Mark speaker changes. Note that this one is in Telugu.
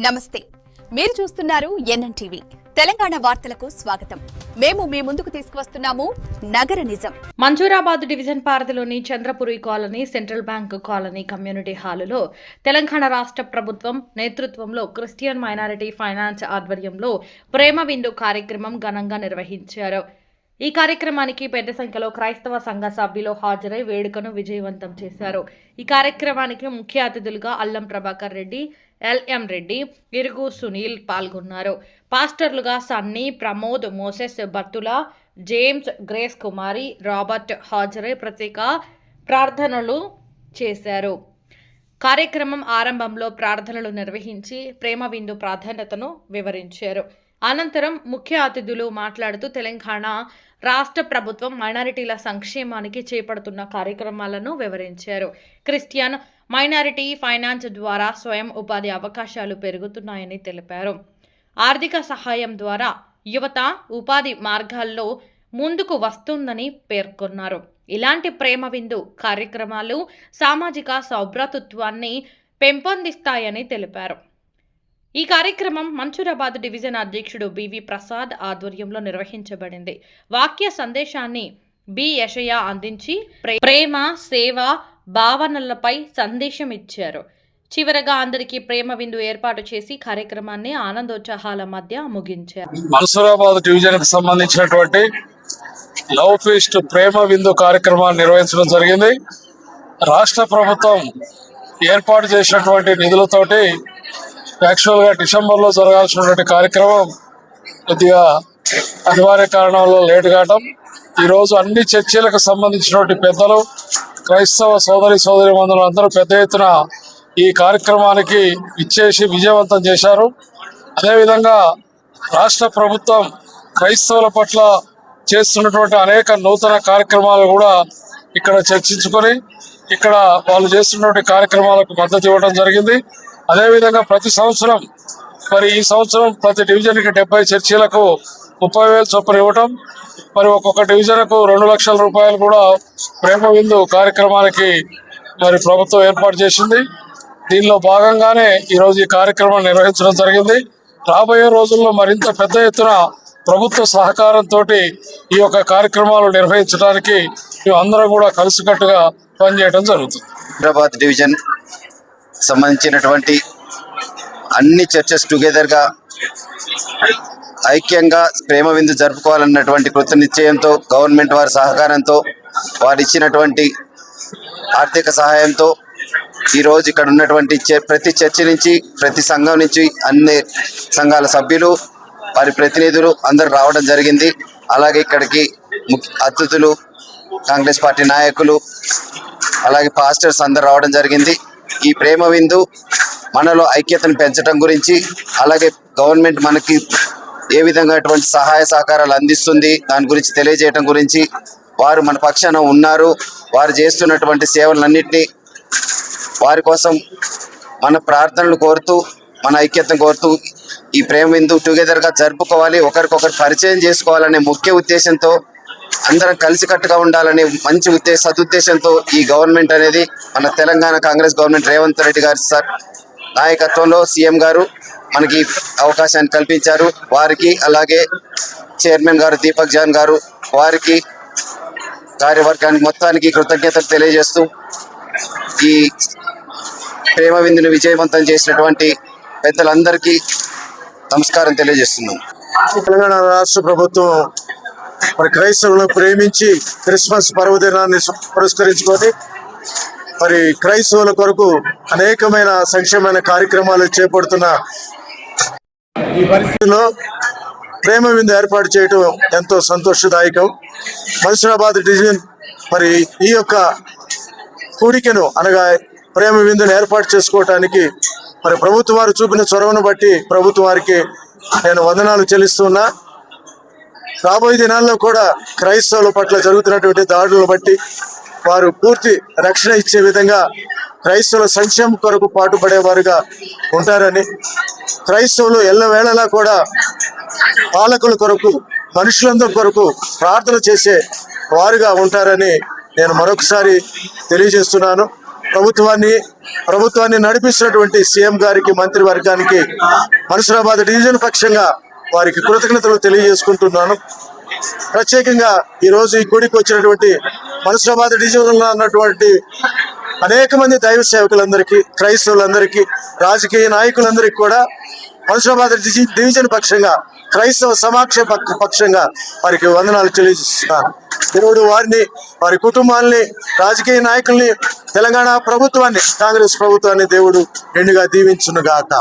Speaker 1: నమస్తే, మీరు చూస్తున్నారు ఎన్ఎన్టీవీ. తెలంగాణ వార్తలకు స్వాగతం. మేము మీ ముందుకు తీసుకువస్తున్నాము నగర నిజం.
Speaker 2: మంజూరాబాద్ డివిజన్ పరిధిలోని Chandrapuri colony, central bank colony community హాలులో తెలంగాణ రాష్ట్ర ప్రభుత్వం నేతృత్వంలో క్రిస్టియన్ మైనారిటీ ఫైనాన్స్ ఆధ్వర్యంలో ప్రేమ విందు కార్యక్రమం ఘనంగా నిర్వహించారు. ఈ కార్యక్రమానికి పెద్ద సంఖ్యలో క్రైస్తవ సంఘ సభ్యులు హాజరై వేడుకను విజయవంతం చేశారు. ఈ కార్యక్రమానికి ముఖ్య అతిథులుగా అల్లం ప్రభాకర్ రెడ్డి, ఎల్ఎం రెడ్డి, ఇరుగు సునీల్ పాల్గొన్నారు. పాస్టర్లుగా Sunny, Pramod, Moses, Battula, James, Grace Kumari, Robert హాజరై ప్రత్యేక ప్రార్థనలు చేశారు. కార్యక్రమం ఆరంభంలో ప్రార్థనలు నిర్వహించి ప్రేమ విందు ప్రాధాన్యతను వివరించారు. అనంతరం ముఖ్య అతిథులు మాట్లాడుతూ తెలంగాణ రాష్ట్ర ప్రభుత్వం మైనారిటీల సంక్షేమానికి చేపడుతున్న కార్యక్రమాలను వివరించారు. క్రిస్టియన్ మైనారిటీ ఫైనాన్స్ ద్వారా స్వయం ఉపాధి అవకాశాలు పెరుగుతున్నాయని తెలిపారు. ఆర్థిక సహాయం ద్వారా యువత ఉపాధి మార్గాల్లో ముందుకు వస్తుందని పేర్కొన్నారు. ఇలాంటి ప్రేమ విందు కార్యక్రమాలు సామాజిక సౌభ్రాతృత్వాన్ని పెంపొందిస్తాయని తెలిపారు. ఈ కార్యక్రమం మంజూరాబాద్ డివిజన్ అధ్యక్షుడు బివి ప్రసాద్ ఆధ్వర్యంలో నిర్వహించబడింది. వాక్య సందేశాన్ని బి యషయ అందించి ప్రేమ, సేవ భావనలపై సందేశం ఇచ్చారు. చివరగా అందరికీ ప్రేమ విందు ఏర్పాటు చేసి కార్యక్రమాన్ని ఆనందోత్సాహాల మధ్య ముగించారు.
Speaker 3: మంజూరాబాద్ డివిజన్ కు సంబంధించినటువంటి లవ్ ఫీస్ట్ ప్రేమ విందు కార్యక్రమాన్ని నిర్వహించడం జరిగింది. రాష్ట్ర ప్రభుత్వం ఏర్పాటు చేసినటువంటి నిధులతోటి యాక్చువల్గా డిసెంబర్లో జరగాల్సినటువంటి కార్యక్రమం కొద్దిగా అనివార్య కారణాల్లో లేట్ కావడం, ఈరోజు అన్ని చర్చిలకు సంబంధించినటువంటి పెద్దలు, క్రైస్తవ సోదరి మందులు అందరూ పెద్ద ఎత్తున ఈ కార్యక్రమానికి ఇచ్చేసి విజయవంతం చేశారు. అదేవిధంగా రాష్ట్ర ప్రభుత్వం క్రైస్తవుల పట్ల చేస్తున్నటువంటి అనేక నూతన కార్యక్రమాలు కూడా ఇక్కడ చర్చించుకొని ఇక్కడ వాళ్ళు చేస్తున్నటువంటి కార్యక్రమాలకు మద్దతు ఇవ్వడం జరిగింది. అదేవిధంగా ప్రతి సంవత్సరం ఈ సంవత్సరం ప్రతి డివిజన్కి 70 చర్చీలకు 30,000 చొప్పున ఇవ్వటం, ఒక్కొక్క డివిజన్కు 2 లక్షల రూపాయలు కూడా ప్రేమ విందు కార్యక్రమానికి ప్రభుత్వం ఏర్పాటు చేసింది. దీనిలో భాగంగానే ఈరోజు ఈ కార్యక్రమం నిర్వహించడం జరిగింది. రాబోయే రోజుల్లో మరింత పెద్ద ఎత్తున ప్రభుత్వ సహకారంతో ఈ యొక్క కార్యక్రమాలు నిర్వహించడానికి మేమందరం కూడా కలిసికట్టుగా పనిచేయడం జరుగుతుంది.
Speaker 4: హైదరాబాద్ డివిజన్ సంబంధించినటువంటి అన్ని చర్చెస్ టుగెదర్గా ఐక్యంగా ప్రేమ విందు జరుపుకోవాలన్నటువంటి కృత నిశ్చయంతో గవర్నమెంట్ వారి సహకారంతో వారు ఇచ్చినటువంటి ఆర్థిక సహాయంతో ఈరోజు ఇక్కడ ఉన్నటువంటి ప్రతి చర్చి నుంచి, ప్రతి సంఘం నుంచి అన్ని సంఘాల సభ్యులు, వారి ప్రతినిధులు అందరూ రావడం జరిగింది. అలాగే ఇక్కడికి అతిథులు, కాంగ్రెస్ పార్టీ నాయకులు, అలాగే పాస్టర్స్ అందరు రావడం జరిగింది. ఈ ప్రేమ విందు మనలో ఐక్యతను పెంచడం గురించి, అలాగే గవర్నమెంట్ మనకి ఏ విధంగా అటువంటి సహాయ సహకారాలు అందిస్తుంది దాని గురించి తెలియజేయడం గురించి, వారు మన పక్షాన ఉన్నారు, వారు చేస్తున్నటువంటి సేవలన్నింటినీ వారి కోసం మన ప్రార్థనలు కోరుతూ, మన ఐక్యతను కోరుతూ ఈ ప్రేమ విందు టుగెదర్గా జరుపుకోవాలి, ఒకరికొకరు పరిచయం చేసుకోవాలనే ముఖ్య ఉద్దేశంతో, అందరం కలిసికట్టుగా ఉండాలనే మంచి సదుద్దేశంతో ఈ గవర్నమెంట్ అనేది మన తెలంగాణ కాంగ్రెస్ గవర్నమెంట్ రేవంత్ రెడ్డి గారి సార్ నాయకత్వంలో సీఎం గారు మనకి అవకాశాన్ని కల్పించారు. వారికి అలాగే చైర్మన్ గారు దీపక్ జాన్ గారు, వారికి కార్యవర్గానికి మొత్తానికి కృతజ్ఞతలు తెలియజేస్తూ ఈ ప్రేమ విందును విజయవంతం చేసినటువంటి పెద్దలందరికీ నమస్కారం తెలియజేస్తున్నాం.
Speaker 5: తెలంగాణ రాష్ట్ర ప్రభుత్వం క్రైస్తవులను ప్రేమించి క్రిస్మస్ పర్వదినాన్ని పురస్కరించుకొని క్రైస్తవుల కొరకు అనేకమైన సంక్షేమైన కార్యక్రమాలు చేపడుతున్న ఈ పరిస్థితిలో ప్రేమ విందు ఏర్పాటు చేయడం ఎంతో సంతోషదాయకం. మంజూరాబాద్ డివిజన్ ఈ యొక్క కూడికను అనగా ప్రేమ విందును ఏర్పాటు చేసుకోవటానికి ప్రభుత్వం వారు చూపిన చొరవను బట్టి ప్రభుత్వం వారికి నేను వందనాలు చెల్లిస్తున్నా. రాబోయే దినాల్లో కూడా క్రైస్తవుల పట్ల జరుగుతున్నటువంటి దాడులను బట్టి వారు పూర్తి రక్షణ ఇచ్చే విధంగా క్రైస్తవుల సంక్షేమం కొరకు పాటుపడేవారుగా ఉంటారని, క్రైస్తవులు ఎల్లవేళలా కూడా పాలకుల కొరకు, మనుషులందరి కొరకు ప్రార్థన చేసే వారుగా ఉంటారని నేను మరొకసారి తెలియజేస్తున్నాను. ప్రభుత్వాన్ని నడిపిస్తున్నటువంటి సీఎం గారికి, మంత్రివర్గానికి మనసురాబాద్ డివిజన్ పక్షంగా వారికి కృతజ్ఞతలు తెలియజేసుకుంటున్నాను. ప్రత్యేకంగా ఈరోజు ఈ గుడికి వచ్చినటువంటి మనసురాబాద్ డివిజన్లో ఉన్నటువంటి అనేక మంది దైవ సేవకులందరికీ, క్రైస్తవులందరికీ, రాజకీయ నాయకులందరికీ కూడా మనసురాబాద్ డివిజన్ పక్షంగా, క్రైస్తవ సమాక్ష పక్షంగా వారికి వందనాలు తెలియజేస్తున్నాను. దేవుడు వారిని, వారి కుటుంబాలని, రాజకీయ నాయకుల్ని, తెలంగాణ ప్రభుత్వాన్ని, కాంగ్రెస్ ప్రభుత్వాన్ని దేవుడు నిండుగా దీవించును గాక.